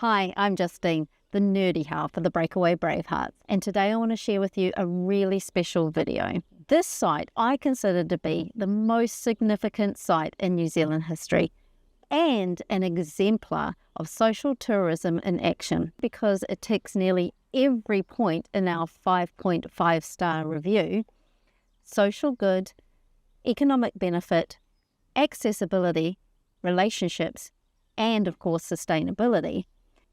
Hi, I'm Justine, the nerdy half of the Breakaway Bravehearts, and today I want to share with you a really special video. This site I consider to be the most significant site in New Zealand history and an exemplar of social tourism in action because it ticks nearly every point in our 5.5-star review: social good, economic benefit, accessibility, relationships, and of course sustainability.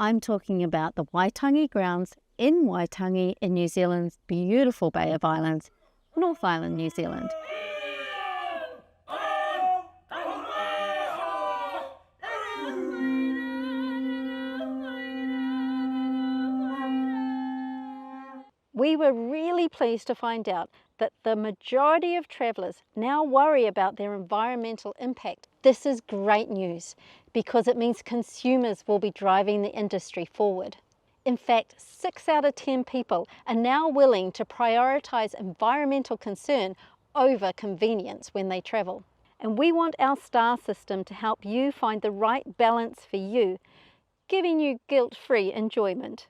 I'm talking about the Waitangi Grounds in Waitangi in New Zealand's beautiful Bay of Islands, North Island, New Zealand. We were really pleased to find out that the majority of travellers now worry about their environmental impact. This is great news because it means consumers will be driving the industry forward. In fact, 6 out of 10 people are now willing to prioritise environmental concern over convenience when they travel. And we want our STAR system to help you find the right balance for you, giving you guilt-free enjoyment.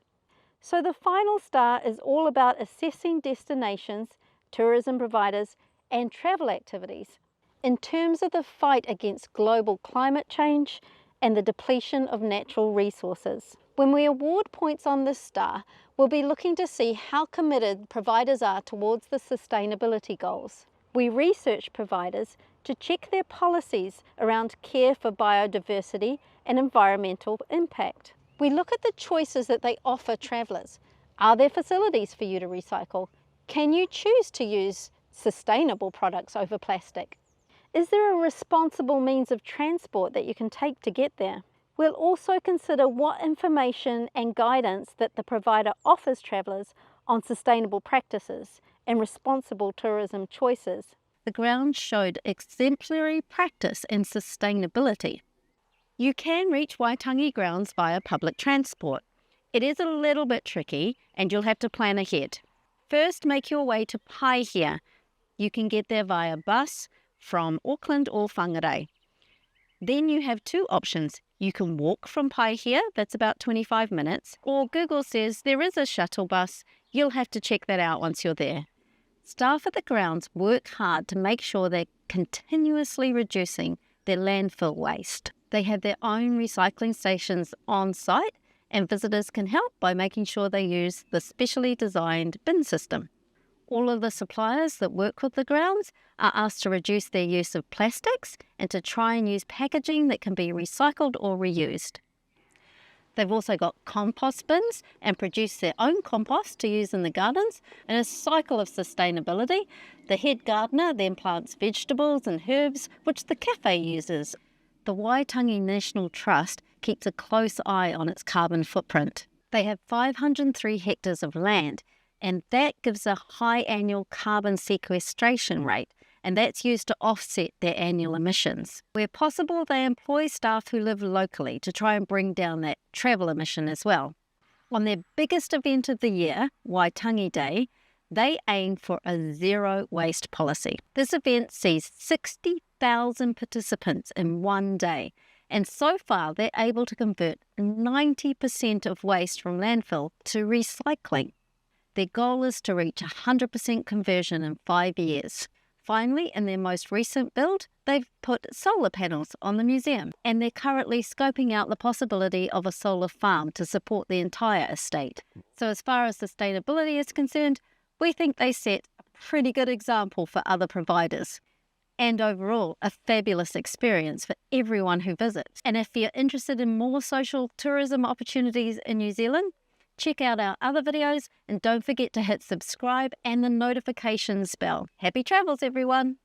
So the final STAR is all about assessing destinations, tourism providers, and travel activities in terms of the fight against global climate change and the depletion of natural resources. When we award points on this STAR, we'll be looking to see how committed providers are towards the sustainability goals. We research providers to check their policies around care for biodiversity and environmental impact. We look at the choices that they offer travellers. Are there facilities for you to recycle? Can you choose to use sustainable products over plastic? Is there a responsible means of transport that you can take to get there? We'll also consider what information and guidance that the provider offers travellers on sustainable practices and responsible tourism choices. The grounds showed exemplary practice in sustainability. You can reach Waitangi Grounds via public transport. It is a little bit tricky and you'll have to plan ahead. First, make your way to Paihia. You can get there via bus from Auckland or Whangarei. Then you have 2 options. You can walk from Paihia, that's about 25 minutes, or Google says there is a shuttle bus. You'll have to check that out once you're there. Staff at the grounds work hard to make sure they're continuously reducing their landfill waste. They have their own recycling stations on site, and visitors can help by making sure they use the specially designed bin system. All of the suppliers that work with the grounds are asked to reduce their use of plastics and to try and use packaging that can be recycled or reused. They've also got compost bins and produce their own compost to use in the gardens. In a cycle of sustainability, the head gardener then plants vegetables and herbs which the cafe uses. The Waitangi National Trust keeps a close eye on its carbon footprint. They have 503 hectares of land, and that gives a high annual carbon sequestration rate, and that's used to offset their annual emissions. Where possible, they employ staff who live locally to try and bring down that travel emission as well. On their biggest event of the year, Waitangi Day, they aim for a zero waste policy. This event sees 60,000 participants in one day, and so far they're able to convert 90% of waste from landfill to recycling. Their goal is to reach 100% conversion in 5 years. Finally, in their most recent build, they've put solar panels on the museum, and they're currently scoping out the possibility of a solar farm to support the entire estate. So as far as sustainability is concerned, we think they set a pretty good example for other providers. And overall, a fabulous experience for everyone who visits. And if you're interested in more social tourism opportunities in New Zealand, check out our other videos and don't forget to hit subscribe and the notifications bell. Happy travels, everyone!